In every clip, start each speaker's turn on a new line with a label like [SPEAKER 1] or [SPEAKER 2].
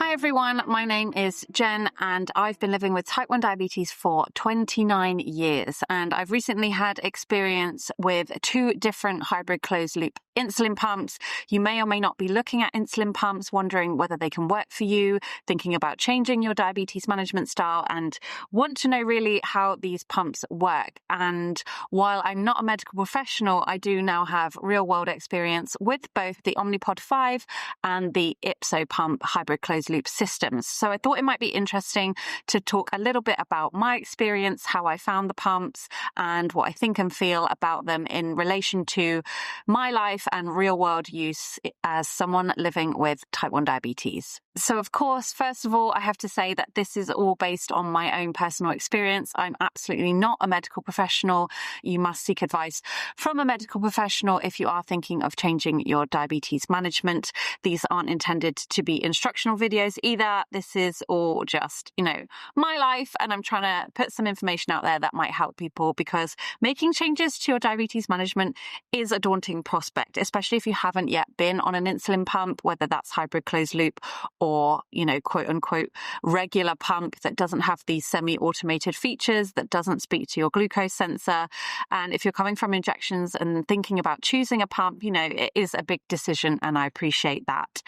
[SPEAKER 1] Hi everyone, my name is Jen and I've been living with type 1 diabetes for 29 years and I've recently had experience with 2 different hybrid closed loop insulin pumps. You may or may not be looking at insulin pumps, wondering whether they can work for you, thinking about changing your diabetes management style and want to know really how these pumps work. And while I'm not a medical professional, I do now have real world experience with both the Omnipod 5 and the Ypsopump hybrid closed loop systems. So I thought it might be interesting to talk a little bit about my experience, how I found the pumps and what I think and feel about them in relation to my life and real world use as someone living with type 1 diabetes. So of course, first of all, I have to say that this is all based on my own personal experience. I'm absolutely not a medical professional. You must seek advice from a medical professional if you are thinking of changing your diabetes management. These aren't intended to be instructional videos either. This is all just, my life, and I'm trying to put some information out there that might help people, because making changes to your diabetes management is a daunting prospect, especially if you haven't yet been on an insulin pump, whether that's hybrid closed loop or, quote unquote, regular pump that doesn't have these semi-automated features, that doesn't speak to your glucose sensor. And if you're coming from injections and thinking about choosing a pump, it is a big decision, and I appreciate that.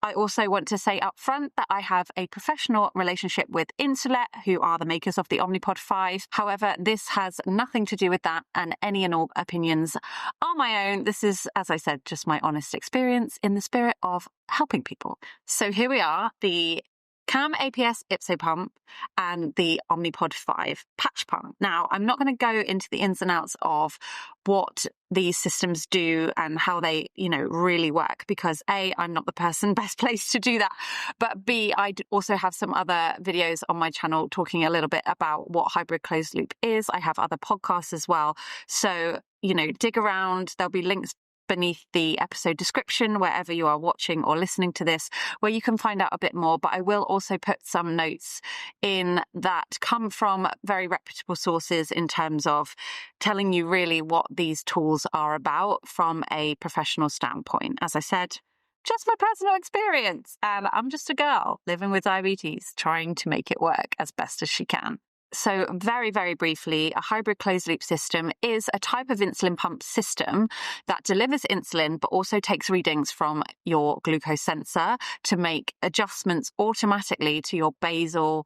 [SPEAKER 1] I also want to say up front that I have a professional relationship with Insulet, who are the makers of the Omnipod 5. However, this has nothing to do with that, and any and all opinions are my own. This is, as I said, just my honest experience in the spirit of helping people. So here we are, the CamAPS Ypsopump and the Omnipod 5 patch pump. Now, I'm not going to go into the ins and outs of what these systems do and how they, really work, because A, I'm not the person best placed to do that, but B, I also have some other videos on my channel talking a little bit about what hybrid closed loop is. I have other podcasts as well. So, dig around. There'll be links beneath the episode description, wherever you are watching or listening to this, where you can find out a bit more. But I will also put some notes in that come from very reputable sources in terms of telling you really what these tools are about from a professional standpoint. As I said, just my personal experience. And I'm just a girl living with diabetes, trying to make it work as best as she can. So very, very briefly, a hybrid closed loop system is a type of insulin pump system that delivers insulin, but also takes readings from your glucose sensor to make adjustments automatically to your basal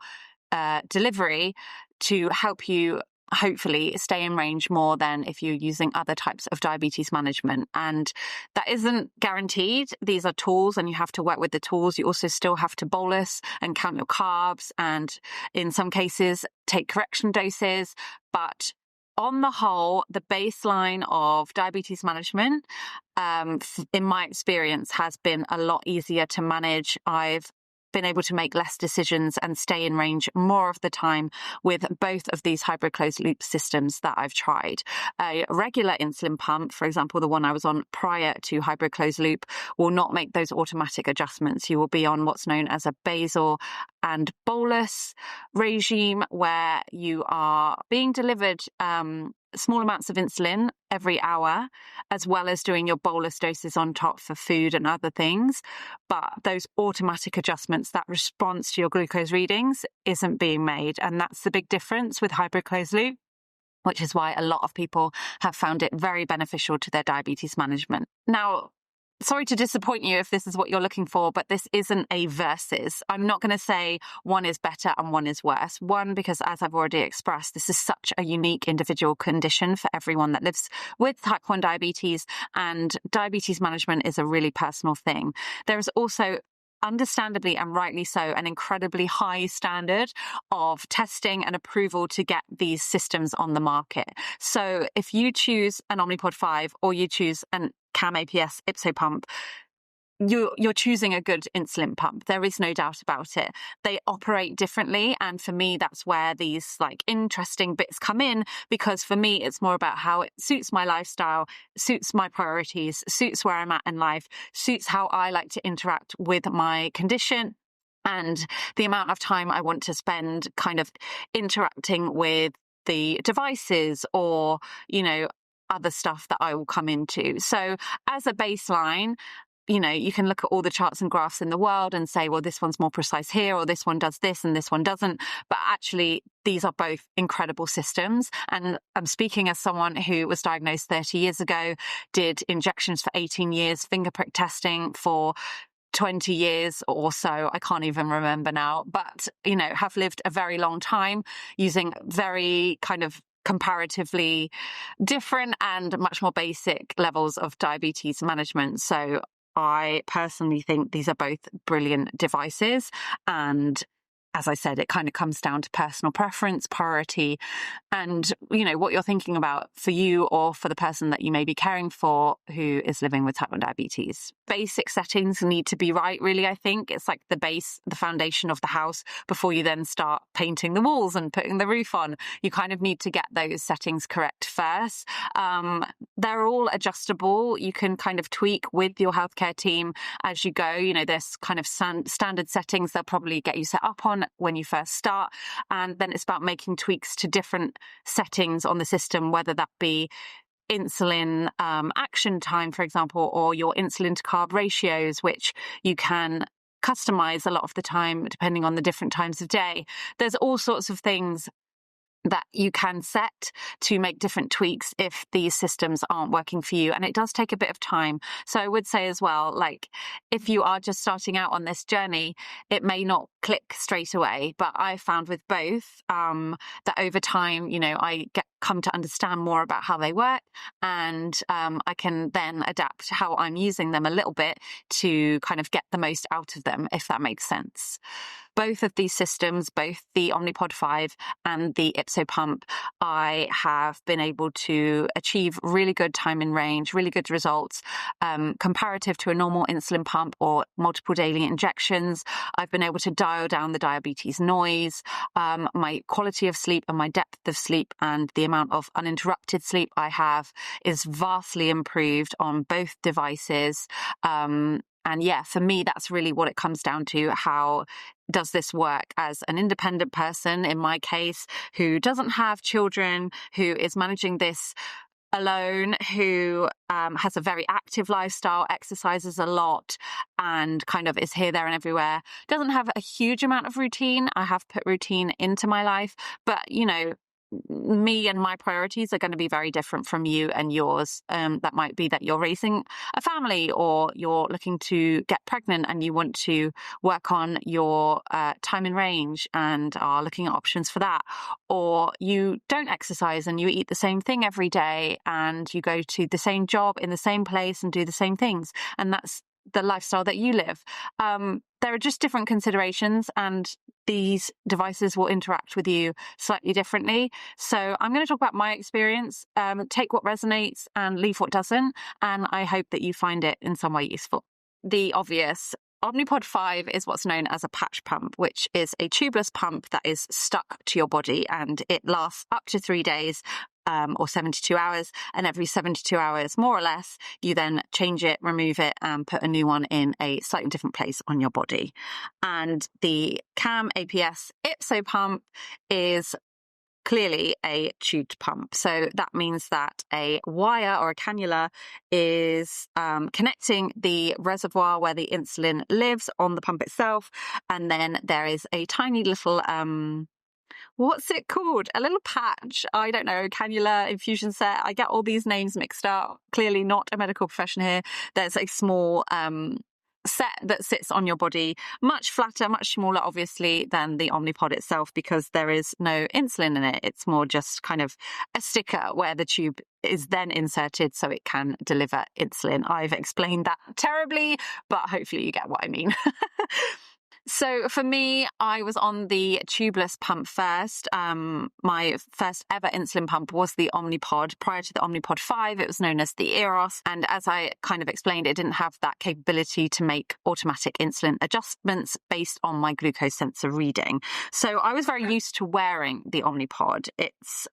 [SPEAKER 1] delivery to help you hopefully stay in range more than if you're using other types of diabetes management. And that isn't guaranteed. These are tools and you have to work with the tools. You also still have to bolus and count your carbs and in some cases take correction doses. But on the whole, the baseline of diabetes management, in my experience, has been a lot easier to manage. I've been able to make less decisions and stay in range more of the time with both of these hybrid closed loop systems that I've tried. A regular insulin pump, for example, the one I was on prior to hybrid closed loop, will not make those automatic adjustments. You will be on what's known as a basal and bolus regime, where you are being delivered small amounts of insulin every hour, as well as doing your bolus doses on top for food and other things. But those automatic adjustments, that response to your glucose readings, isn't being made. And that's the big difference with hybrid closed loop, which is why a lot of people have found it very beneficial to their diabetes management. Now, sorry to disappoint you if this is what you're looking for, but this isn't a versus. I'm not going to say one is better and one is worse. One, because as I've already expressed, this is such a unique individual condition for everyone that lives with type 1 diabetes, and diabetes management is a really personal thing. There is also, understandably and rightly so, an incredibly high standard of testing and approval to get these systems on the market. So if you choose an Omnipod 5 or you choose an CamAPS Ypsopump, you're choosing a good insulin pump. There is no doubt about it. They operate differently. And for me, that's where these interesting bits come in, because for me, it's more about how it suits my lifestyle, suits my priorities, suits where I'm at in life, suits how I like to interact with my condition, and the amount of time I want to spend kind of interacting with the devices or, other stuff that I will come into. So as a baseline, you can look at all the charts and graphs in the world and say, well, this one's more precise here, or this one does this and this one doesn't. But actually, these are both incredible systems. And I'm speaking as someone who was diagnosed 30 years ago, did injections for 18 years, finger prick testing for 20 years or so. I can't even remember now, but, have lived a very long time using very kind of comparatively different and much more basic levels of diabetes management. So I personally think these are both brilliant devices. And as I said, it kind of comes down to personal preference, priority, and, what you're thinking about for you or for the person that you may be caring for who is living with type 1 diabetes. Basic settings need to be right, really, I think. It's like the base, the foundation of the house before you then start painting the walls and putting the roof on. You kind of need to get those settings correct first. They're all adjustable. You can kind of tweak with your healthcare team as you go. There's kind of standard settings they'll probably get you set up on when you first start. And then it's about making tweaks to different settings on the system, whether that be insulin action time, for example, or your insulin to carb ratios, which you can customize a lot of the time depending on the different times of day. There's all sorts of things that you can set to make different tweaks if these systems aren't working for you. And it does take a bit of time. So I would say as well, if you are just starting out on this journey, it may not click straight away. But I found with both that over time, I come to understand more about how they work, and I can then adapt how I'm using them a little bit to kind of get the most out of them, if that makes sense. Both of these systems, both the Omnipod 5 and the Ypsopump, I have been able to achieve really good time in range, really good results, comparative to a normal insulin pump or multiple daily injections. I've been able to dial down the diabetes noise, my quality of sleep and my depth of sleep, and the amount of uninterrupted sleep I have is vastly improved on both devices. And yeah, for me, that's really what it comes down to. How does this work as an independent person, in my case, who doesn't have children, who is managing this alone, who has a very active lifestyle, exercises a lot, and kind of is here, there, and everywhere. Doesn't have a huge amount of routine. I have put routine into my life, but me and my priorities are going to be very different from you and yours. That might be that you're raising a family, or you're looking to get pregnant and you want to work on your time in range and are looking at options for that. Or you don't exercise and you eat the same thing every day and you go to the same job in the same place and do the same things. And that's the lifestyle that you live. There are just different considerations, and these devices will interact with you slightly differently. So I'm going to talk about my experience, take what resonates and leave what doesn't. And I hope that you find it in some way useful. The obvious: Omnipod 5 is what's known as a patch pump, which is a tubeless pump that is stuck to your body, and it lasts up to 3 days. Or 72 hours, and every 72 hours, more or less, you then change it, remove it, and put a new one in a slightly different place on your body. And the CamAPS Ypsopump is clearly a tubed pump. So that means that a wire or a cannula is connecting the reservoir where the insulin lives on the pump itself, and then there is a tiny little what's it called? A little patch. I don't know. Cannula, infusion set. I get all these names mixed up. Clearly not a medical profession here. There's a small set that sits on your body, much flatter, much smaller, obviously, than the Omnipod itself, because there is no insulin in it. It's more just kind of a sticker where the tube is then inserted so it can deliver insulin. I've explained that terribly, but hopefully you get what I mean. So for me, I was on the tubeless pump first. My first ever insulin pump was the Omnipod. Prior to the Omnipod 5, it was known as the Eros. And as I kind of explained, it didn't have that capability to make automatic insulin adjustments based on my glucose sensor reading. So I was very used to wearing the Omnipod. It's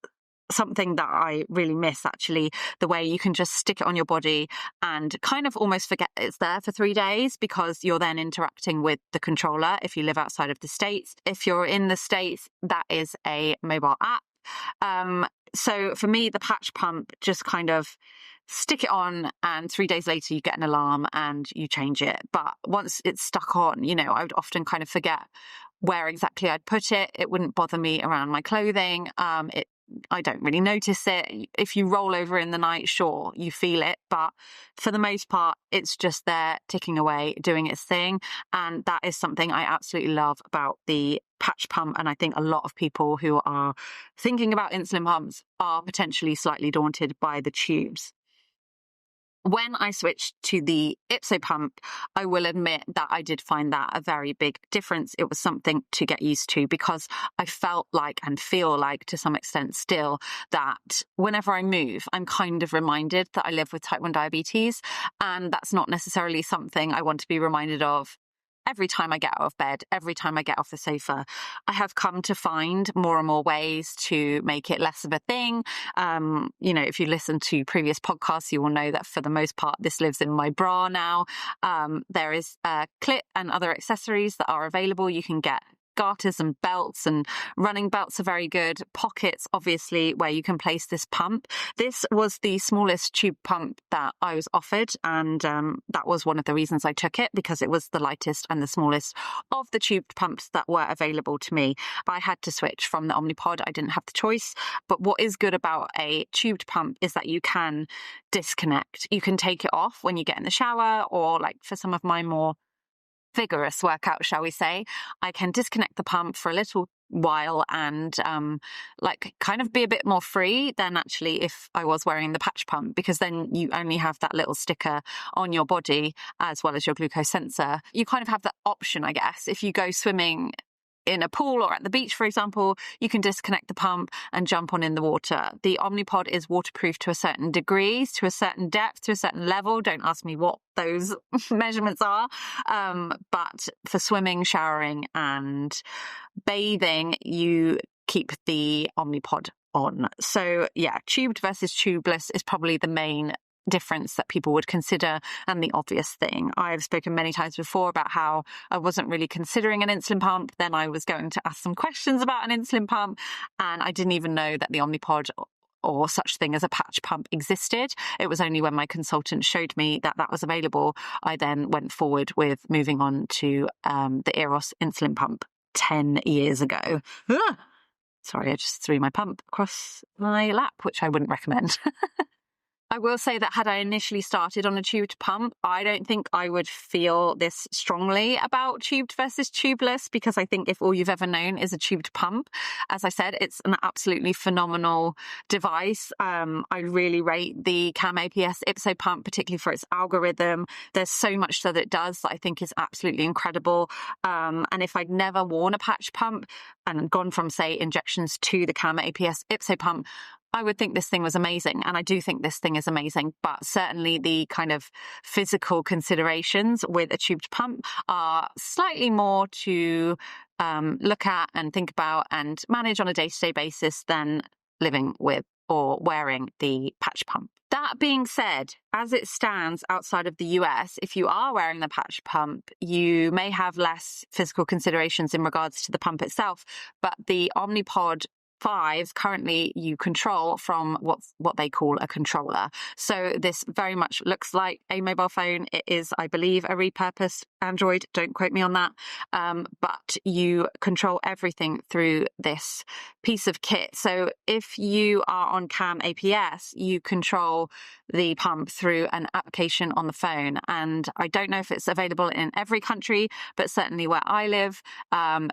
[SPEAKER 1] something that I really miss, actually, the way you can just stick it on your body and kind of almost forget it's there for 3 days, because you're then interacting with the controller if you live outside of the States. If you're in the States, that is a mobile app. So for me, the patch pump just kind of stick it on, and 3 days later you get an alarm and you change it. But once it's stuck on, I would often kind of forget where exactly I'd put it. It wouldn't bother me around my clothing. I don't really notice it. If you roll over in the night, sure, you feel it. But for the most part, it's just there ticking away, doing its thing. And that is something I absolutely love about the patch pump. And I think a lot of people who are thinking about insulin pumps are potentially slightly daunted by the tubes. When I switched to the Ypsopump, I will admit that I did find that a very big difference. It was something to get used to, because I felt like, and feel like to some extent still, that whenever I move, I'm kind of reminded that I live with type 1 diabetes. And that's not necessarily something I want to be reminded of every time I get out of bed, every time I get off the sofa. I have come to find more and more ways to make it less of a thing. If you listen to previous podcasts, you will know that for the most part, this lives in my bra now. There is a clip and other accessories that are available. You can get garters and belts, and running belts are very good. Pockets, obviously, where you can place this pump. This was the smallest tube pump that I was offered, and that was one of the reasons I took it, because it was the lightest and the smallest of the tubed pumps that were available to me. But I had to switch from the Omnipod. I didn't have the choice. But what is good about a tubed pump is that you can disconnect. You can take it off when you get in the shower, or like for some of my more vigorous workout, shall we say, I can disconnect the pump for a little while and kind of be a bit more free than actually if I was wearing the patch pump, because then you only have that little sticker on your body as well as your glucose sensor. You kind of have that option, I guess. If you go swimming in a pool or at the beach, for example, you can disconnect the pump and jump on in the water. The Omnipod is waterproof to a certain degree, to a certain depth, to a certain level. Don't ask me what those measurements are. But for swimming, showering and bathing, you keep the Omnipod on. So yeah, tubed versus tubeless is probably the main difference that people would consider, and the obvious thing. I've spoken many times before about how I wasn't really considering an insulin pump. Then I was going to ask some questions about an insulin pump, and I didn't even know that the Omnipod or such thing as a patch pump existed. It was only when my consultant showed me that that was available, I then went forward with moving on to the Eros insulin pump 10 years ago. Sorry, I just threw my pump across my lap, which I wouldn't recommend. I will say that had I initially started on a tubed pump, I don't think I would feel this strongly about tubed versus tubeless, because I think if all you've ever known is a tubed pump, as I said, it's an absolutely phenomenal device. I really rate the CamAPS Ypsopump, particularly for its algorithm. There's so much that it does that I think is absolutely incredible. And if I'd never worn a patch pump and gone from, say, injections to the CamAPS Ypsopump, I would think this thing was amazing. And I do think this thing is amazing. But certainly the kind of physical considerations with a tubed pump are slightly more to look at and think about and manage on a day-to-day basis than living with or wearing the patch pump. That being said, as it stands outside of the US, if you are wearing the patch pump, you may have less physical considerations in regards to the pump itself, but the Omnipod 5 currently you control from what they call a controller. So this very much looks like a mobile phone. It is, I believe, a repurposed Android. Don't quote me on that. But you control everything through this piece of kit. So if you are on CamAPS, you control the pump through an application on the phone. And I don't know if it's available in every country, but certainly where I live,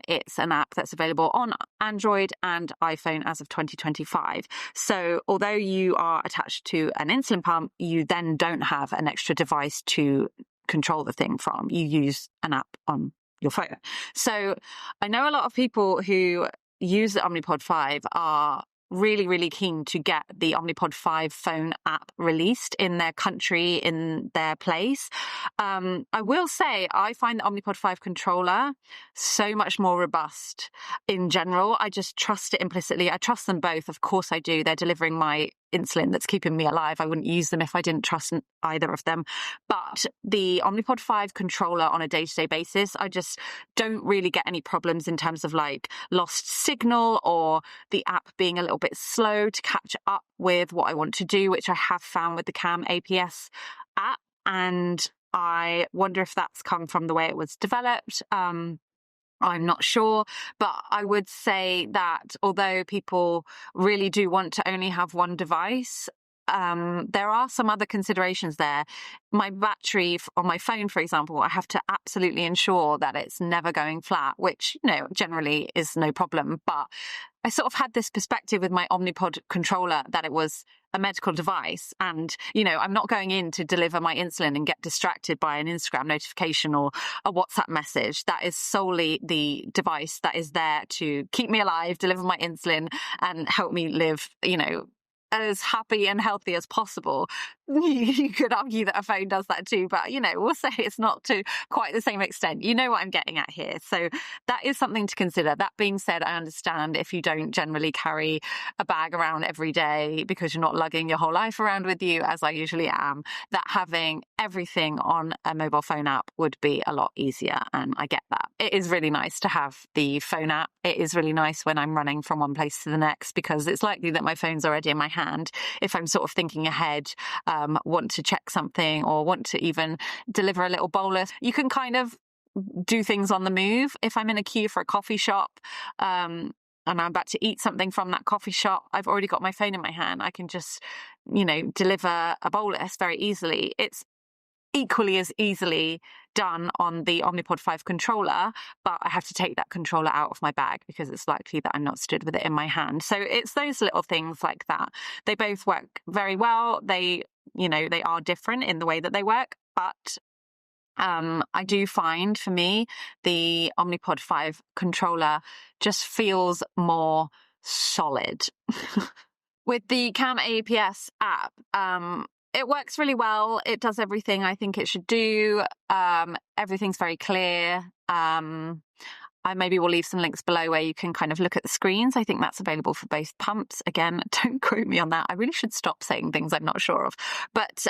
[SPEAKER 1] it's an app that's available on Android and iPhone as of 2025. So although you are attached to an insulin pump, you then don't have an extra device to control the thing from. You use an app on your phone. So I know a lot of people who use the Omnipod 5 are really, really keen to get the Omnipod 5 phone app released in their country, in their place. I will say I find the Omnipod 5 controller so much more robust in general. I just trust it implicitly. I trust them both. Of course I do. They're delivering my insulin that's keeping me alive. I wouldn't use them if I didn't trust either of them. But the Omnipod 5 controller on a day-to-day basis, I just don't really get any problems in terms of like lost signal or the app being a little bit slow to catch up with what I want to do, which I have found with the CamAPS app. And I wonder if that's come from the way it was developed. I'm not sure, but I would say that although people really do want to only have one device, there are some other considerations there. My battery on my phone, for example, I have to absolutely ensure that it's never going flat, which, generally is no problem. But I sort of had this perspective with my Omnipod controller that it was a medical device. And, I'm not going in to deliver my insulin and get distracted by an Instagram notification or a WhatsApp message. That is solely the device that is there to keep me alive, deliver my insulin, and help me live, as happy and healthy as possible. You could argue that a phone does that too, but we'll say it's not to quite the same extent. You know what I'm getting at here. So that is something to consider. That being said, I understand if you don't generally carry a bag around every day because you're not lugging your whole life around with you, as I usually am, that having everything on a mobile phone app would be a lot easier. And I get that. It is really nice to have the phone app. It is really nice when I'm running from one place to the next, because it's likely that my phone's already in my hand. If I'm sort of thinking ahead, want to check something or want to even deliver a little bolus, you can kind of do things on the move. If I'm in a queue for a coffee shop, and I'm about to eat something from that coffee shop, I've already got my phone in my hand. I can just, deliver a bolus very easily. It's equally as easily done on the Omnipod 5 controller, but I have to take that controller out of my bag because it's likely that I'm not stood with it in my hand. So it's those little things like that. They both work very well. They are different in the way that they work, but I do find, for me, the Omnipod 5 controller just feels more solid. With the CamAPS app, it works really well. It does everything I think it should do. Everything's very clear. I maybe will leave some links below where you can kind of look at the screens. I think that's available for both pumps. Again, don't quote me on that. I really should stop saying things I'm not sure of. But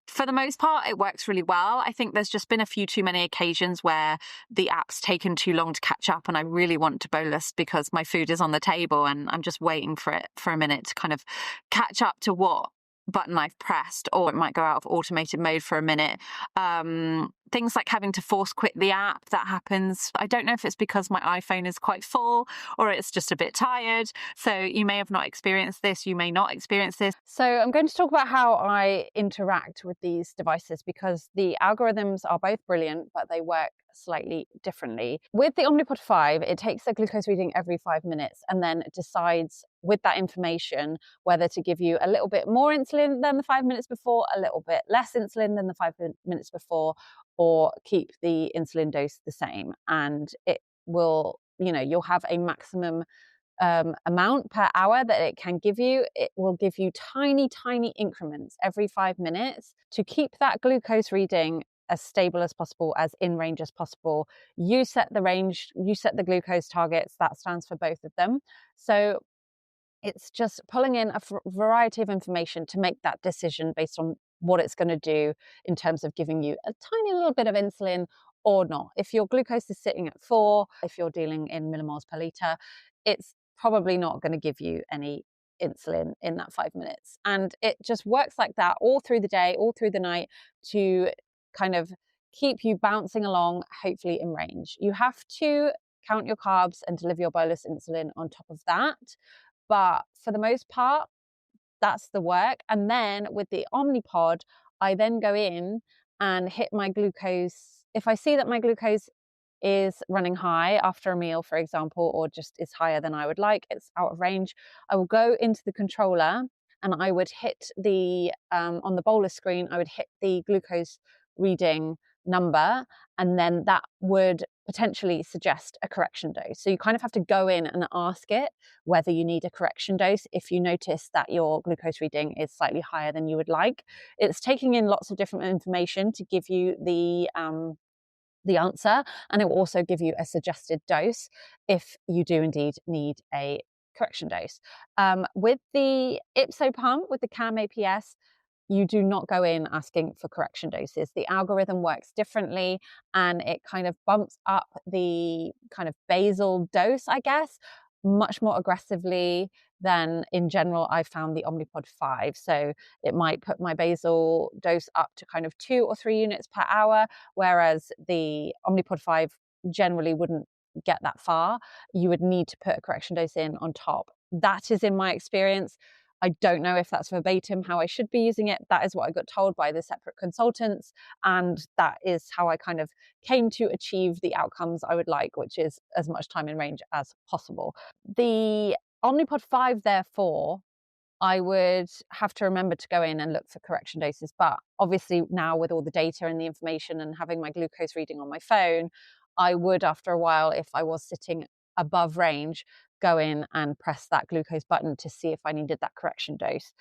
[SPEAKER 1] for the most part, it works really well. I think there's just been a few too many occasions where the app's taken too long to catch up and I really want to bolus because my food is on the table and I'm just waiting for it for a minute to kind of catch up to what button I've pressed, or it might go out of automated mode for a minute. Things like having to force quit the app, that happens. I don't know if it's because my iPhone is quite full or it's just a bit tired. So you may have not experienced this, you may not experience this. So I'm going to talk about how I interact with these devices because the algorithms are both brilliant, but they work slightly differently. With the Omnipod 5, it takes a glucose reading every 5 minutes and then decides with that information whether to give you a little bit more insulin than the 5 minutes before, a little bit less insulin than the 5 minutes before, or keep the insulin dose the same. And it will, you'll have a maximum amount per hour that it can give you. It will give you tiny, tiny increments every 5 minutes to keep that glucose reading as stable as possible, as in range as possible. You set the range, you set the glucose targets, that stands for both of them. So it's just pulling in a variety of information to make that decision based on what it's going to do in terms of giving you a tiny little bit of insulin or not. If your glucose is sitting at 4, if you're dealing in millimoles per litre, it's probably not going to give you any insulin in that 5 minutes. And it just works like that all through the day, all through the night, to kind of keep you bouncing along, hopefully in range. You have to count your carbs and deliver your bolus insulin on top of that. But for the most part, that's the work. And then with the Omnipod, I then go in and hit my glucose. If I see that my glucose is running high after a meal, for example, or just is higher than I would like, it's out of range, I will go into the controller and I would hit the, on the bolus screen, I would hit the glucose reading number, and then that would potentially suggest a correction dose. So you kind of have to go in and ask it whether you need a correction dose if you notice that your glucose reading is slightly higher than you would like. It's taking in lots of different information to give you the answer, and it will also give you a suggested dose if you do indeed need a correction dose. With the Ypsopump, with the CamAPS, you do not go in asking for correction doses. The algorithm works differently, and it kind of bumps up the kind of basal dose, I guess, much more aggressively than in general I found the Omnipod 5. So it might put my basal dose up to kind of 2 or 3 units per hour, whereas the Omnipod 5 generally wouldn't get that far. You would need to put a correction dose in on top. That is in my experience. I don't know if that's verbatim how I should be using it. That is what I got told by the separate consultants. And that is how I kind of came to achieve the outcomes I would like, which is as much time in range as possible. The Omnipod 5, therefore, I would have to remember to go in and look for correction doses. But obviously now with all the data and the information and having my glucose reading on my phone, I would, after a while, if I was sitting above range, go in and press that glucose button to see if I needed that correction dose.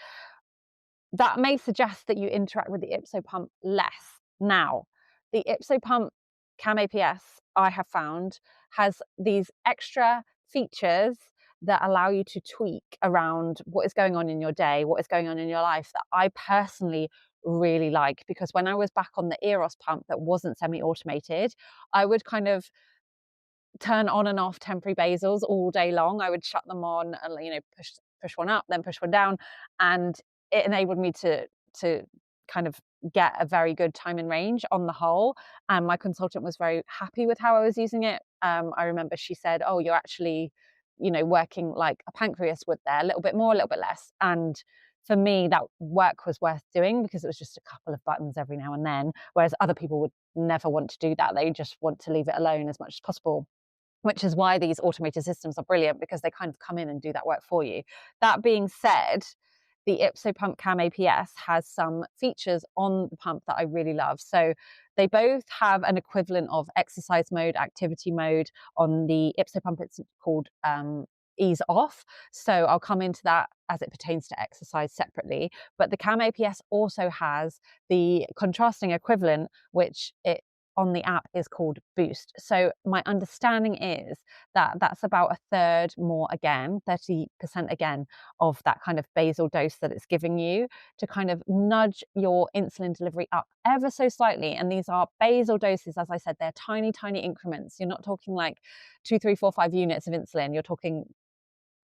[SPEAKER 1] That may suggest that you interact with the Ypsopump less. Now, the Ypsopump CamAPS, I have found, has these extra features that allow you to tweak around what is going on in your day, what is going on in your life, that I personally really like. Because when I was back on the Eros pump that wasn't semi-automated, I would kind of turn on and off temporary basals all day long. I would shut them on and, you know, push one up, then push one down, and it enabled me to kind of get a very good time in range on the whole. And my consultant was very happy with how I was using it. I remember she said, "Oh, you're actually, you know, working like a pancreas would there, a little bit more, a little bit less." And for me, that work was worth doing because it was just a couple of buttons every now and then, whereas other people would never want to do that. They just want to leave it alone as much as possible, which is why these automated systems are brilliant, because they kind of come in and do that work for you. That being said, the Ypsopump CamAPS has some features on the pump that I really love. So they both have an equivalent of exercise mode, activity mode. On the Ypsopump, it's called ease off. So I'll come into that as it pertains to exercise separately. But the CamAPS also has the contrasting equivalent, which it on the app is called Boost. So my understanding is that that's about a third more again, 30% again of that kind of basal dose that it's giving you to kind of nudge your insulin delivery up ever so slightly. And these are basal doses, as I said, they're tiny, tiny increments. You're not talking like 2, 3, 4, 5 units of insulin. You're talking,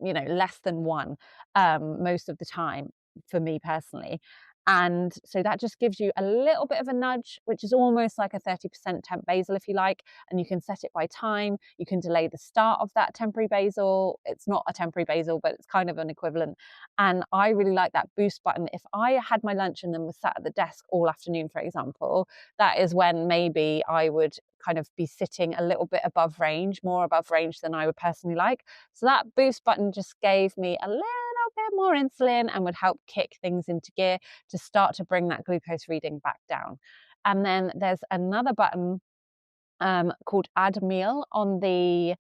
[SPEAKER 1] you know, less than one most of the time for me personally. And so that just gives you a little bit of a nudge, which is almost like a 30% temp basal, if you like. And you can set it by time. You can delay the start of that temporary basal. It's not a temporary basal, but it's kind of an equivalent. And I really like that boost button. If I had my lunch and then was sat at the desk all afternoon, for example, that is when maybe I would kind of be sitting a little bit above range, more above range than I would personally like. So that boost button just gave me a little bit more insulin and would help kick things into gear to start to bring that glucose reading back down. And then there's another button called Add Meal on the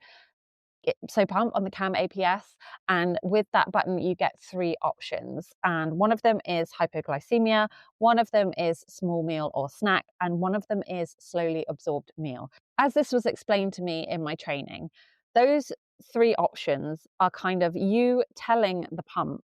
[SPEAKER 1] Ypsopump on the CamAPS, and with that button you get 3 options, and one of them is hypoglycemia, one of them is small meal or snack, and one of them is slowly absorbed meal. As this was explained to me in my training, those 3 options are kind of you telling the pump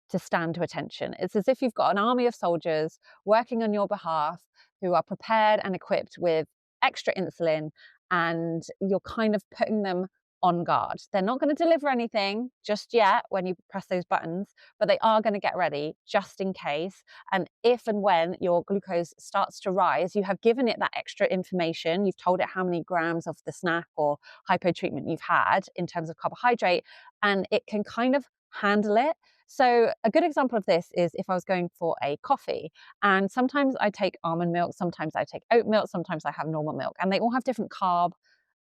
[SPEAKER 1] to stand to attention. It's as if you've got an army of soldiers working on your behalf who are prepared and equipped with extra insulin, and you're kind of putting them on guard. They're not going to deliver anything just yet when you press those buttons, but they are going to get ready just in case. And if and when your glucose starts to rise, you have given it that extra information. You've told it how many grams of the snack or hypo treatment you've had in terms of carbohydrate, and it can kind of handle it. So a good example of this is if I was going for a coffee, and sometimes I take almond milk, sometimes I take oat milk, sometimes I have normal milk, and they all have different carb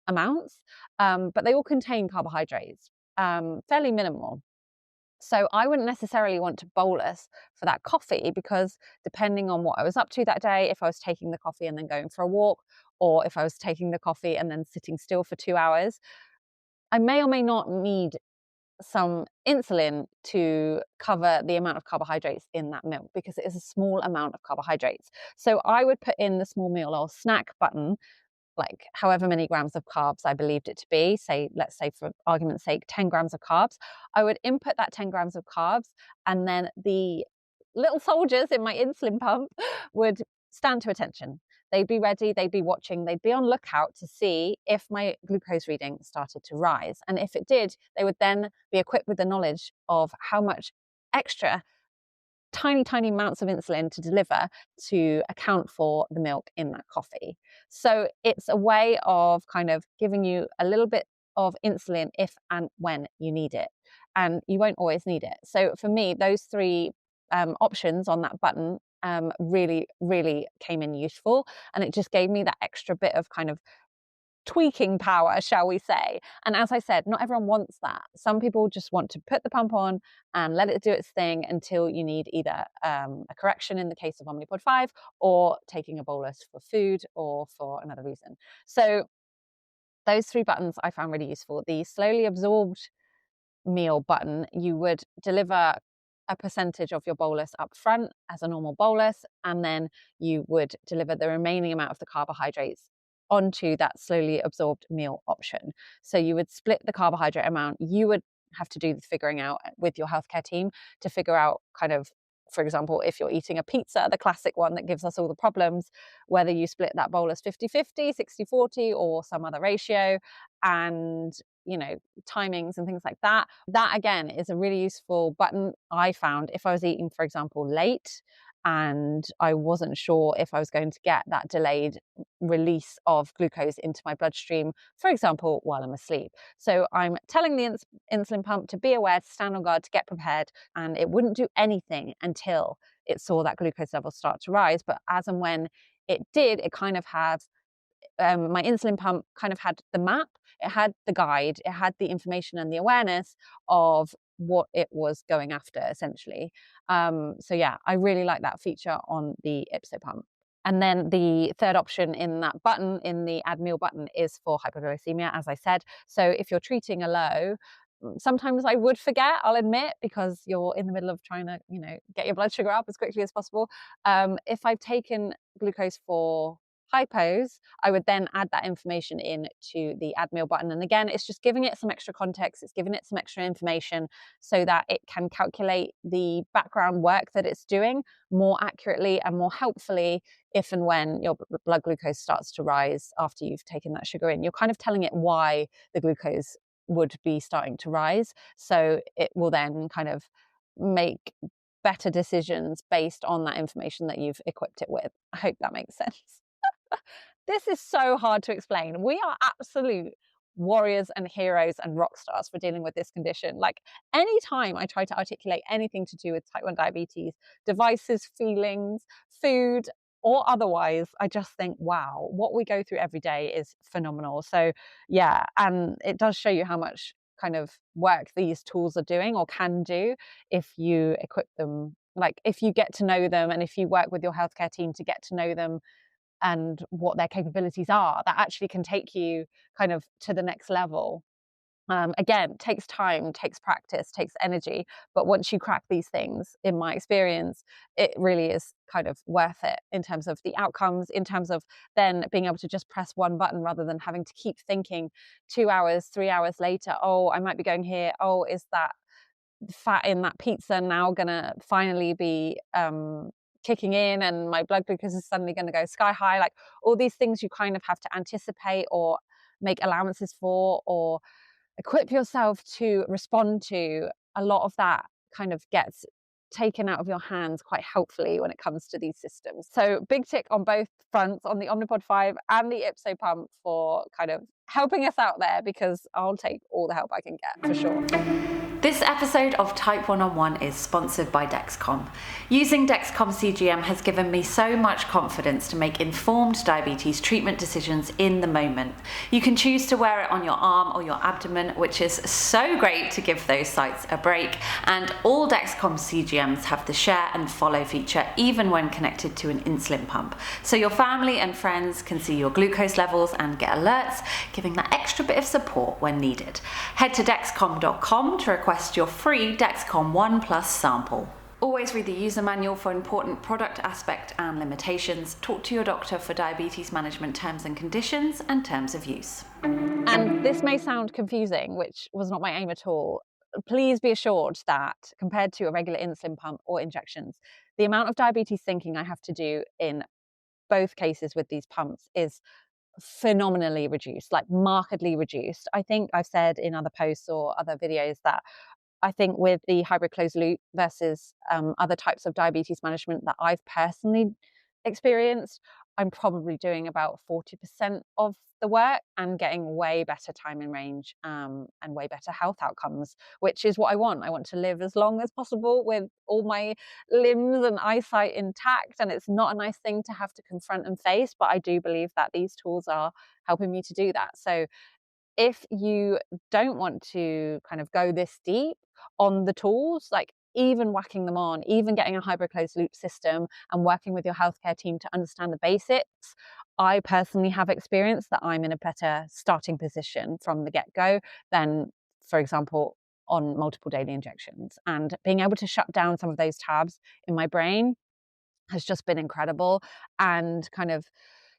[SPEAKER 1] amounts, but they all contain carbohydrates, fairly minimal. So I wouldn't necessarily want to bolus for that coffee, because depending on what I was up to that day, if I was taking the coffee and then going for a walk, or if I was taking the coffee and then sitting still for 2 hours, I may or may not need some insulin to cover the amount of carbohydrates in that milk, because it is a small amount of carbohydrates. So I would put in the small meal or snack button like however many grams of carbs I believed it to be, let's say for argument's sake, 10 grams of carbs, I would input that 10 grams of carbs, and then the little soldiers in my insulin pump would stand to attention. They'd be ready, they'd be watching, they'd be on lookout to see if my glucose reading started to rise. And if it did, they would then be equipped with the knowledge of how much extra tiny amounts of insulin to deliver to account for the milk in that coffee. So it's a way of kind of giving you a little bit of insulin if and when you need it, and you won't always need it. So for me, those three options on that button really came in useful, and it just gave me that extra bit of kind of tweaking power, shall we say. And as I said, not everyone wants that. Some people just want to put the pump on and let it do its thing until you need either a correction in the case of Omnipod 5, or taking a bolus for food or for another reason. So those three buttons I found really useful. The slowly absorbed meal button, you would deliver a percentage of your bolus up front as a normal bolus, and then you would deliver the remaining amount of the carbohydrates onto that slowly absorbed meal option. So you would split the carbohydrate amount. You would have to do the figuring out with your healthcare team to figure out kind of, for example, if you're eating a pizza, the classic one that gives us all the problems, whether you split that bolus 50-50, 60-40, or some other ratio, and timings and things like that. That again is a really useful button. I found if I was eating, for example, late and I wasn't sure if I was going to get that delayed release of glucose into my bloodstream, for example, while I'm asleep. So I'm telling the insulin pump to be aware, to stand on guard, to get prepared, and it wouldn't do anything until it saw that glucose level start to rise. But as and when it did, it kind of had my insulin pump kind of had the map, it had the guide, it had the information and the awareness of what it was going after, essentially. So yeah, I really like that feature on the Ypsopump. And then the third option in that button, in the add meal button, is for hypoglycemia, as I said. So if you're treating a low, sometimes I would forget, I'll admit, because you're in the middle of trying to, get your blood sugar up as quickly as possible. If I've taken glucose for hypos, I would then add that information in to the add meal button. And again, it's just giving it some extra context, it's giving it some extra information so that it can calculate the background work that it's doing more accurately and more helpfully if and when your blood glucose starts to rise after you've taken that sugar in. You're kind of telling it why the glucose would be starting to rise. So it will then kind of make better decisions based on that information that you've equipped it with. I hope that makes sense. This is so hard to explain. We are absolute warriors and heroes and rock stars for dealing with this condition. Like, anytime I try to articulate anything to do with type 1 diabetes, devices, feelings, food, or otherwise, I just think, wow, what we go through every day is phenomenal. So yeah, and it does show you how much kind of work these tools are doing or can do if you equip them, like if you get to know them and if you work with your healthcare team to get to know them and what their capabilities are, that actually can take you kind of to the next level. Again, takes time, takes practice, takes energy, but once you crack these things, in my experience, it really is kind of worth it in terms of the outcomes, in terms of then being able to just press one button rather than having to keep thinking 2 hours, 3 hours later, oh, I might be going here, oh, is that fat in that pizza now gonna finally be kicking in and my blood glucose is suddenly going to go sky high. Like, all these things you kind of have to anticipate or make allowances for or equip yourself to respond to. A lot of that kind of gets taken out of your hands quite helpfully when it comes to these systems. So big tick on both fronts, on the Omnipod 5 and the Ypsopump, for kind of helping us out there, because I'll take all the help I can get, for sure.
[SPEAKER 2] This episode of Type 1 is sponsored by Dexcom. Using Dexcom CGM has given me so much confidence to make informed diabetes treatment decisions in the moment. You can choose to wear it on your arm or your abdomen, which is so great to give those sites a break. And all Dexcom CGMs have the share and follow feature, even when connected to an insulin pump. So your family and friends can see your glucose levels and get alerts, giving that extra bit of support when needed. Head to Dexcom.com to request your free Dexcom ONE+ sample. Always read the user manual for important product aspect and limitations. Talk to your doctor for diabetes management terms and conditions and terms of use.
[SPEAKER 1] And this may sound confusing, which was not my aim at all. Please be assured that compared to a regular insulin pump or injections, the amount of diabetes thinking I have to do in both cases with these pumps is phenomenally reduced, like markedly reduced. I think I've said in other posts or other videos that I think with the hybrid closed loop versus other types of diabetes management that I've personally experienced, I'm probably doing about 40% of the work and getting way better time in range and way better health outcomes, which is what I want. I want to live as long as possible with all my limbs and eyesight intact. And it's not a nice thing to have to confront and face, but I do believe that these tools are helping me to do that. So if you don't want to kind of go this deep on the tools, like even whacking them on, even getting a hybrid closed loop system and working with your healthcare team to understand the basics, I personally have experienced that I'm in a better starting position from the get-go than, for example, on multiple daily injections. And being able to shut down some of those tabs in my brain has just been incredible. And kind of,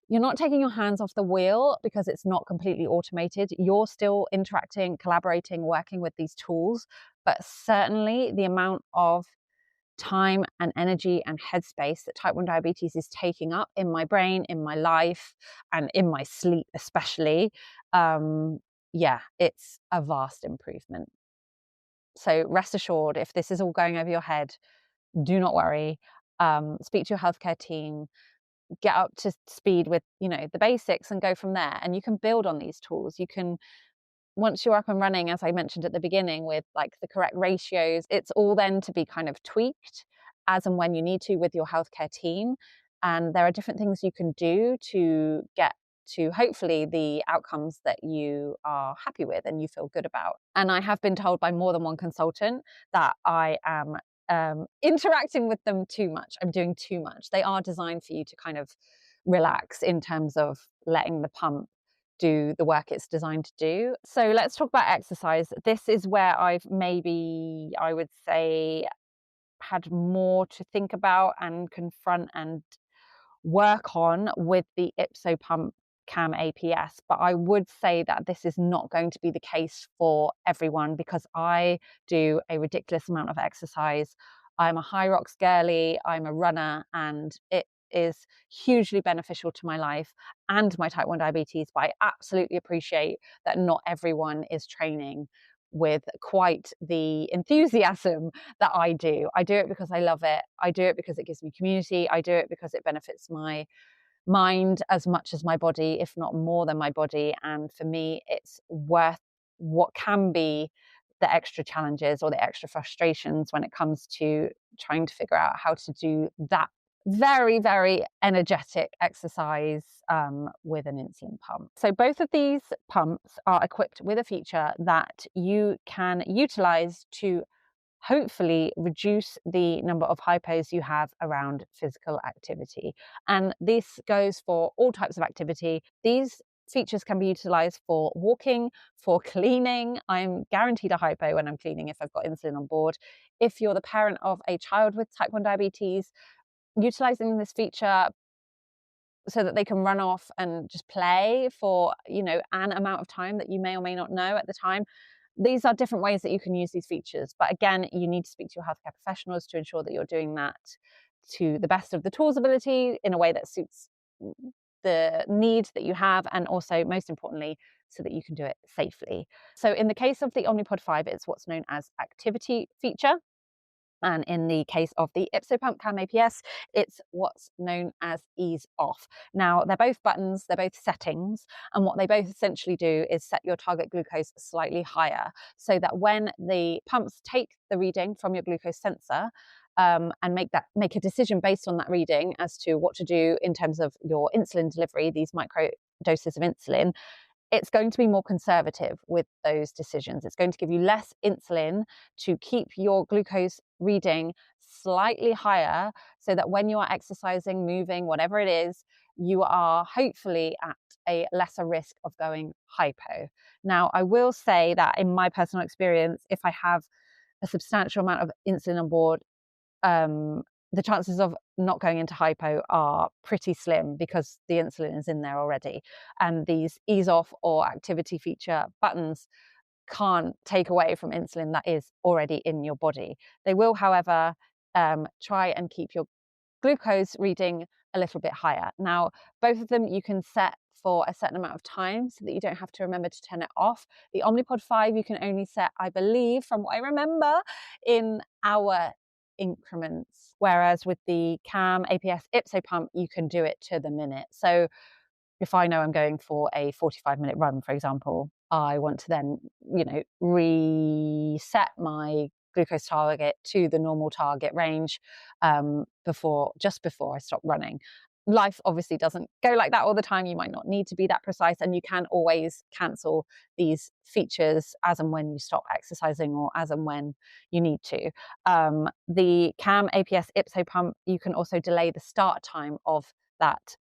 [SPEAKER 1] you're not taking your hands off the wheel because it's not completely automated. You're still interacting, collaborating, working with these tools. But certainly the amount of time and energy and headspace that type 1 diabetes is taking up in my brain, in my life, and in my sleep especially, it's a vast improvement. So rest assured, if this is all going over your head, do not worry. Speak to your healthcare team, get up to speed with, the basics and go from there. And you can build on these tools. You can, once you're up and running, as I mentioned at the beginning, with like the correct ratios, it's all then to be kind of tweaked as and when you need to with your healthcare team. And there are different things you can do to get to hopefully the outcomes that you are happy with and you feel good about. And I have been told by more than one consultant that I am interacting with them too much. I'm doing too much. They are designed for you to kind of relax in terms of letting the pump do the work it's designed to do. So let's talk about exercise. This is where I've maybe, I would say, had more to think about and confront and work on with the Ypsopump CamAPS, but I would say that this is not going to be the case for everyone because I do a ridiculous amount of exercise. I'm a high rocks girly, I'm a runner, and it is hugely beneficial to my life and my type 1 diabetes, but I absolutely appreciate that not everyone is training with quite the enthusiasm that I do. I do it because I love it. I do it because it gives me community. I do it because it benefits my mind as much as my body, if not more than my body. And for me, it's worth what can be the extra challenges or the extra frustrations when it comes to trying to figure out how to do that very, very energetic exercise with an insulin pump. So both of these pumps are equipped with a feature that you can utilize to hopefully reduce the number of hypos you have around physical activity. And this goes for all types of activity. These features can be utilized for walking, for cleaning. I'm guaranteed a hypo when I'm cleaning if I've got insulin on board. If you're the parent of a child with type 1 diabetes, utilizing this feature so that they can run off and just play for, an amount of time that you may or may not know at the time. These are different ways that you can use these features. But again, you need to speak to your healthcare professionals to ensure that you're doing that to the best of the tool's ability in a way that suits the need that you have, and also, most importantly, so that you can do it safely. So in the case of the Omnipod 5, it's what's known as activity feature. And in the case of the Ypsopump CamAPS, it's what's known as ease off. Now, they're both buttons, they're both settings, and what they both essentially do is set your target glucose slightly higher so that when the pumps take the reading from your glucose sensor and make a decision based on that reading as to what to do in terms of your insulin delivery, these micro doses of insulin, it's going to be more conservative with those decisions. It's going to give you less insulin to keep your glucose reading slightly higher so that when you are exercising, moving, whatever it is, you are hopefully at a lesser risk of going hypo. Now, I will say that in my personal experience, if I have a substantial amount of insulin on board,
[SPEAKER 3] the chances of not going into hypo are pretty slim because the insulin is in there already. And these ease off or activity feature buttons can't take away from insulin that is already in your body. They will, however, try and keep your glucose reading a little bit higher. Now, both of them you can set for a certain amount of time so that you don't have to remember to turn it off. The Omnipod 5 you can only set, I believe, from what I remember, in hour increments, whereas with the CamAPS Ypsopump you can do it to the minute. So if I know I'm going for a 45-minute run, for example, I want to then, reset my glucose target to the normal target range just before I stop running. Life obviously doesn't go like that all the time. You might not need to be that precise, and you can always cancel these features as and when you stop exercising or as and when you need to. The CamAPS Ypsopump, you can also delay the start time of that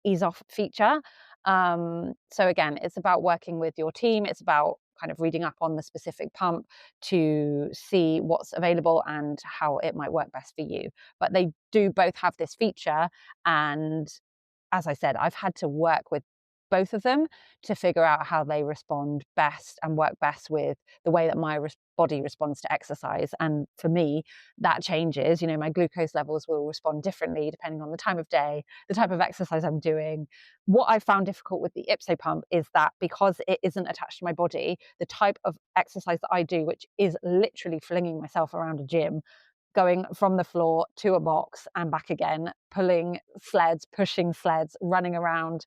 [SPEAKER 3] ease off feature. So again, it's about working with your team. It's about kind of reading up on the specific pump to see what's available and how it might work best for you. But they do both have this feature. And as I said, I've had to work with both of them to figure out how they respond best and work best with the way that my body responds to exercise. And for me, that changes. My glucose levels will respond differently depending on the time of day, the type of exercise I'm doing. What I found difficult with the Ypsopump is that because it isn't attached to my body, the type of exercise that I do, which is literally flinging myself around a gym, going from the floor to a box and back again, pulling sleds, pushing sleds, running around,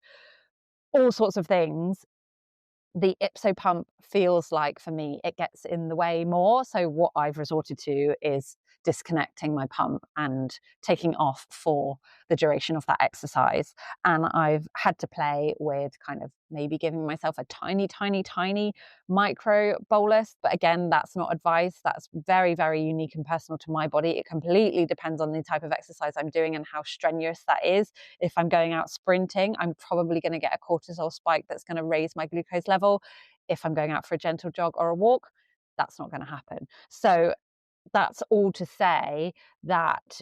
[SPEAKER 3] all sorts of things, the Ypsopump feels like, for me, it gets in the way more. So what I've resorted to is disconnecting my pump and taking off for the duration of that exercise. And I've had to play with kind of maybe giving myself a tiny, tiny, tiny micro bolus. But again, that's not advice. That's very, very unique and personal to my body. It completely depends on the type of exercise I'm doing and how strenuous that is. If I'm going out sprinting, I'm probably going to get a cortisol spike that's going to raise my glucose level. If I'm going out for a gentle jog or a walk, that's not going to happen. So that's all to say that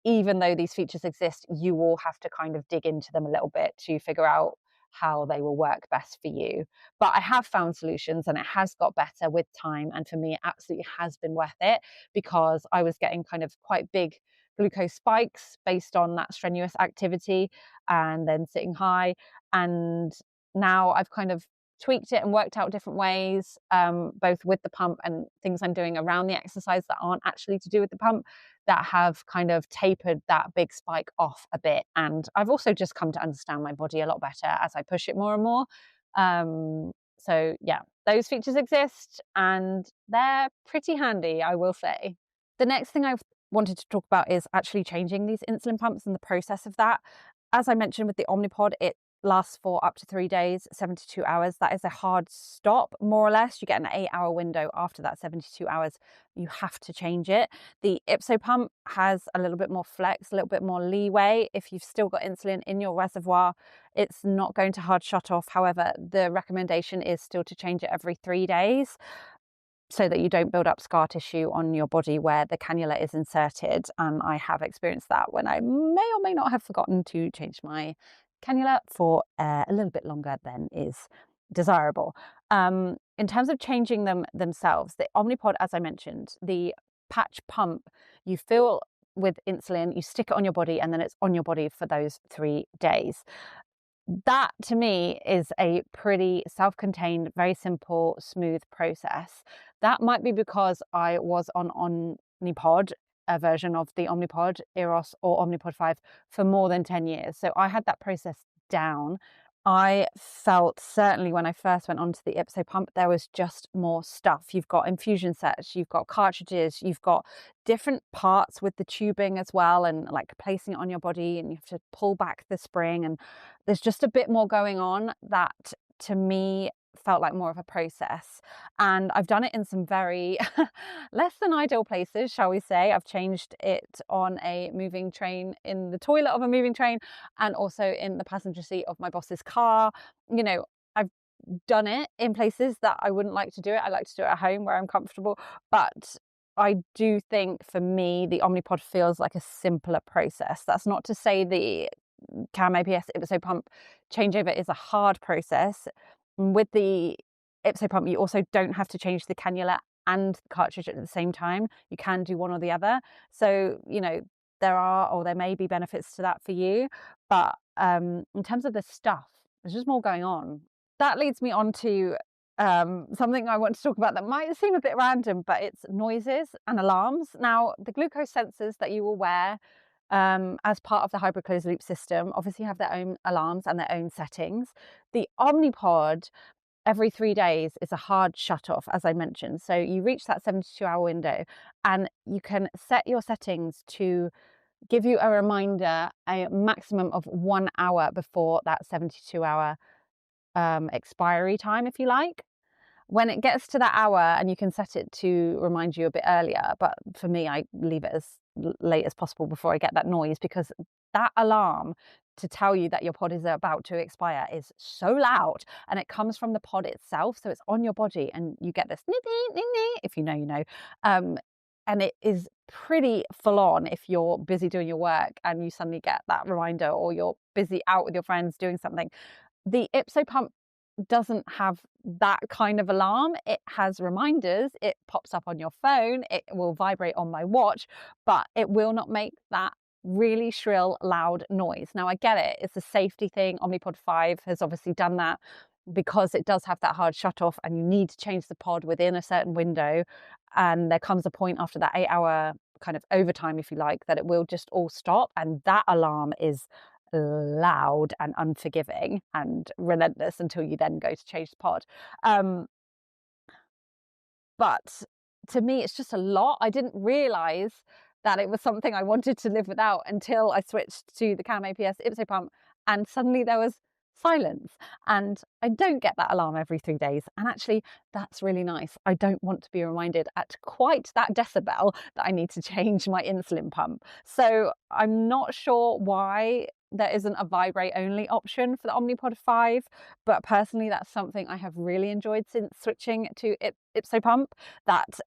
[SPEAKER 3] even though these features exist, you will have to kind of dig into them a little bit to figure out how they will work best for you. But I have found solutions and it has got better with time. And for me, it absolutely has been worth it because I was getting kind of quite big glucose spikes based on that strenuous activity and then sitting high. And now I've kind of tweaked it and worked out different ways, both with the pump and things I'm doing around the exercise that aren't actually to do with the pump, that have kind of tapered that big spike off a bit. And I've also just come to understand my body a lot better as I push it more and more. So yeah, those features exist and they're pretty handy, I will say. The next thing I've wanted to talk about is actually changing these insulin pumps and the process of that. As I mentioned with the Omnipod, it lasts for up to 3 days, 72 hours. That is a hard stop, more or less. You get an 8-hour window after that 72 hours. You have to change it. The Ypsopump has a little bit more flex, a little bit more leeway. If you've still got insulin in your reservoir, it's not going to hard shut off. However, the recommendation is still to change it every 3 days so that you don't build up scar tissue on your body where the cannula is inserted. And I have experienced that when I may or may not have forgotten to change my cannula for a little bit longer than is desirable. In terms of changing them themselves, the Omnipod, as I mentioned, the patch pump, you fill with insulin, you stick it on your body, and then it's on your body for those 3 days. That to me is a pretty self-contained, very simple, smooth process. That might be because I was on Omnipod, a version of the Omnipod, Eros or Omnipod 5 for more than 10 years. So I had that process down. I felt certainly when I first went onto the Ypsopump, there was just more stuff. You've got infusion sets, you've got cartridges, you've got different parts with the tubing as well, and like placing it on your body, and you have to pull back the spring. And there's just a bit more going on that to me felt like more of a process. And I've done it in some very less than ideal places, shall we say. I've changed it on a moving train, in the toilet of a moving train, and also in the passenger seat of my boss's car. I've done it in places that I wouldn't like to do it. I like to do it at home where I'm comfortable. But I do think for me, the Omnipod feels like a simpler process. That's not to say the CamAPS Ypsopump changeover is a hard process. With the Ypsopump, you also don't have to change the cannula and the cartridge at the same time. You can do one or the other. So, there may be benefits to that for you. But in terms of the stuff, there's just more going on. That leads me on to something I want to talk about that might seem a bit random, but it's noises and alarms. Now, the glucose sensors that you will wear as part of the hybrid closed loop system obviously have their own alarms and their own settings. The Omnipod every 3 days is a hard shut off, as I mentioned. So you reach that 72-hour window and you can set your settings to give you a reminder a maximum of 1 hour before that 72-hour expiry time, if you like. When it gets to that hour, and you can set it to remind you a bit earlier, but for me, I leave it as late as possible before I get that noise, because that alarm to tell you that your pod is about to expire is so loud, and it comes from the pod itself. So it's on your body and you get this, if you know, you know. And it is pretty full on if you're busy doing your work and you suddenly get that reminder, or you're busy out with your friends doing something. The Ypsopump doesn't have that kind of alarm. It has reminders. It pops up on your phone. It will vibrate on my watch, but it will not make that really shrill, loud noise. Now, I get it. It's a safety thing. Omnipod 5 has obviously done that because it does have that hard shut off and you need to change the pod within a certain window. And there comes a point after that 8-hour kind of overtime, if you like, that it will just all stop. And that alarm is loud and unforgiving and relentless until you then go to change the pod. But to me, it's just a lot. I didn't realize that it was something I wanted to live without until I switched to the CamAPS Ypsopump, and suddenly there was silence. And I don't get that alarm every 3 days. And actually, that's really nice. I don't want to be reminded at quite that decibel that I need to change my insulin pump. So I'm not sure why there isn't a vibrate only option for the Omnipod 5, but personally that's something I have really enjoyed since switching to Ypsopump, that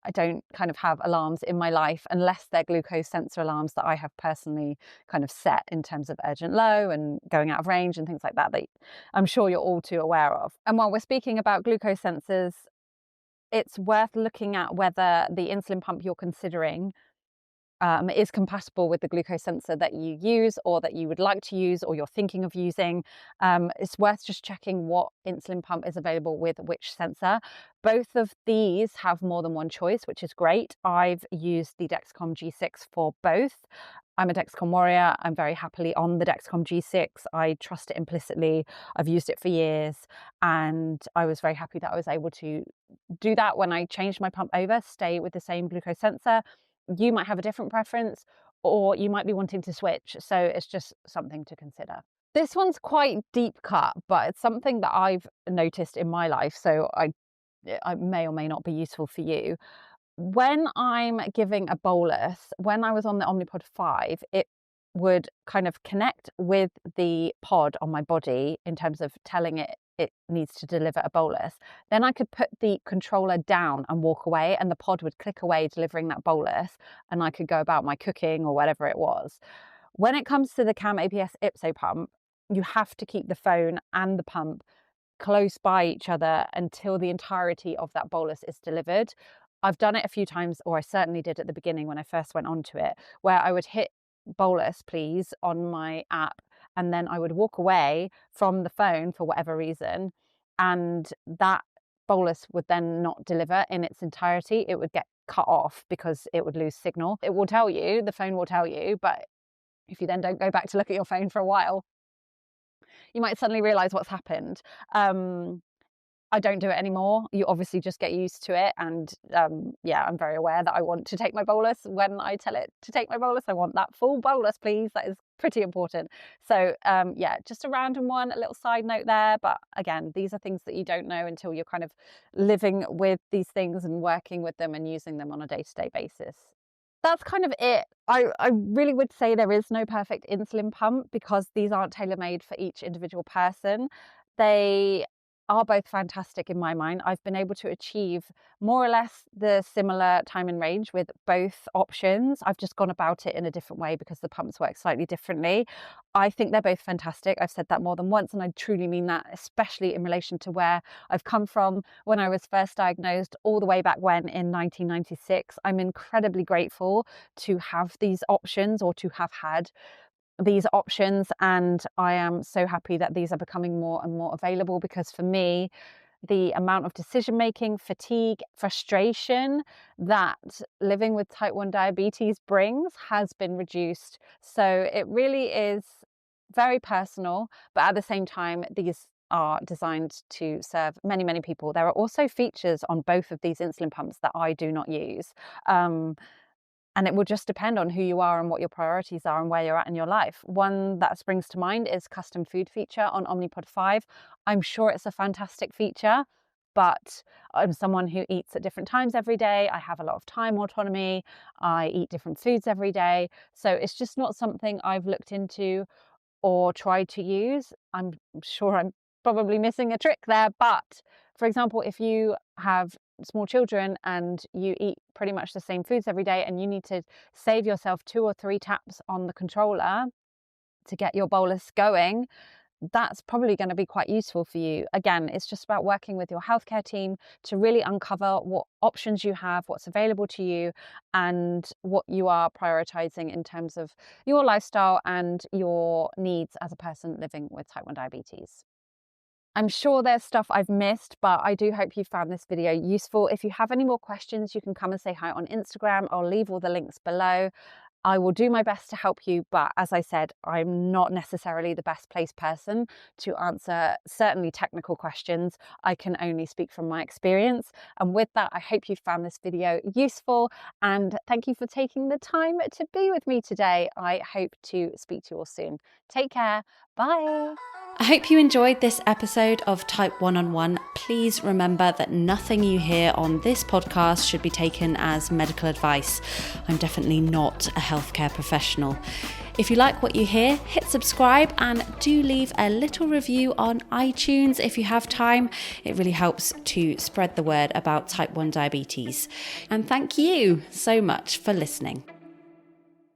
[SPEAKER 3] I don't kind of have alarms in my life unless they're glucose sensor alarms that I have personally kind of set in terms of urgent low and going out of range and things like that I'm sure you're all too aware of. And while we're speaking about glucose sensors, it's worth looking at whether the insulin pump you're considering is compatible with the glucose sensor that you use or that you would like to use or you're thinking of using. It's worth just checking what insulin pump is available with which sensor. Both of these have more than one choice, which is great. I've used the Dexcom G6 for both. I'm a Dexcom warrior. I'm very happily on the Dexcom G6. I trust it implicitly. I've used it for years, and I was very happy that I was able to do that when I changed my pump over, stay with the same glucose sensor. You might have a different preference, or you might be wanting to switch. So it's just something to consider. This one's quite deep cut, but it's something that I've noticed in my life. So I may or may not be useful for you. When I'm giving a bolus, when I was on the Omnipod 5, it would kind of connect with the pod on my body in terms of telling it needs to deliver a bolus. Then I could put the controller down and walk away, and the pod would click away delivering that bolus, and I could go about my cooking or whatever it was. When it comes to the CamAPS Ypsopump, you have to keep the phone and the pump close by each other until the entirety of that bolus is delivered. I've done it a few times, or I certainly did at the beginning when I first went onto it, where I would hit bolus please on my app, and then I would walk away from the phone for whatever reason, and that bolus would then not deliver in its entirety. It would get cut off because it would lose signal. It will tell you, the phone will tell you, but if you then don't go back to look at your phone for a while, you might suddenly realize what's happened. I don't do it anymore. You obviously just get used to it. And yeah, I'm very aware that I want to take my bolus. When I tell it to take my bolus, I want that full bolus, please. That is pretty important. So yeah, just a random one, a little side note there. But again, these are things that you don't know until you're kind of living with these things and working with them and using them on a day-to-day basis. That's kind of it. I really would say there is no perfect insulin pump because these aren't tailor-made for each individual person. They are both fantastic in my mind. I've been able to achieve more or less the similar time and range with both options. I've just gone about it in a different way because the pumps work slightly differently. I think they're both fantastic. I've said that more than once, and I truly mean that, especially in relation to where I've come from when I was first diagnosed all the way back when in 1996. I'm incredibly grateful to have these options, or to have had these options, and I am so happy that these are becoming more and more available, because for me, the amount of decision making, fatigue, frustration that living with type 1 diabetes brings has been reduced. So it really is very personal, but at the same time, these are designed to serve many, many people. There are also features on both of these insulin pumps that I do not use. And it will just depend on who you are and what your priorities are and where you're at in your life. One that springs to mind is custom food feature on Omnipod 5. I'm sure it's a fantastic feature, but I'm someone who eats at different times every day. I have a lot of time autonomy. I eat different foods every day. So it's just not something I've looked into or tried to use. I'm sure I'm probably missing a trick there. But for example, if you have small children and you eat pretty much the same foods every day, and you need to save yourself 2 or 3 taps on the controller to get your bolus going, that's probably going to be quite useful for you. Again, it's just about working with your healthcare team to really uncover what options you have, what's available to you, and what you are prioritizing in terms of your lifestyle and your needs as a person living with type 1 diabetes. I'm sure there's stuff I've missed, but I do hope you found this video useful. If you have any more questions, you can come and say hi on Instagram. I'll leave all the links below. I will do my best to help you, but as I said, I'm not necessarily the best placed person to answer certainly technical questions. I can only speak from my experience. And with that, I hope you found this video useful, and thank you for taking the time to be with me today. I hope to speak to you all soon. Take care. Bye.
[SPEAKER 2] I hope you enjoyed this episode of Type 1-on-1. Please remember that nothing you hear on this podcast should be taken as medical advice. I'm definitely not a healthcare professional. If you like what you hear, hit subscribe and do leave a little review on iTunes if you have time. It really helps to spread the word about type 1 diabetes. And thank you so much for listening.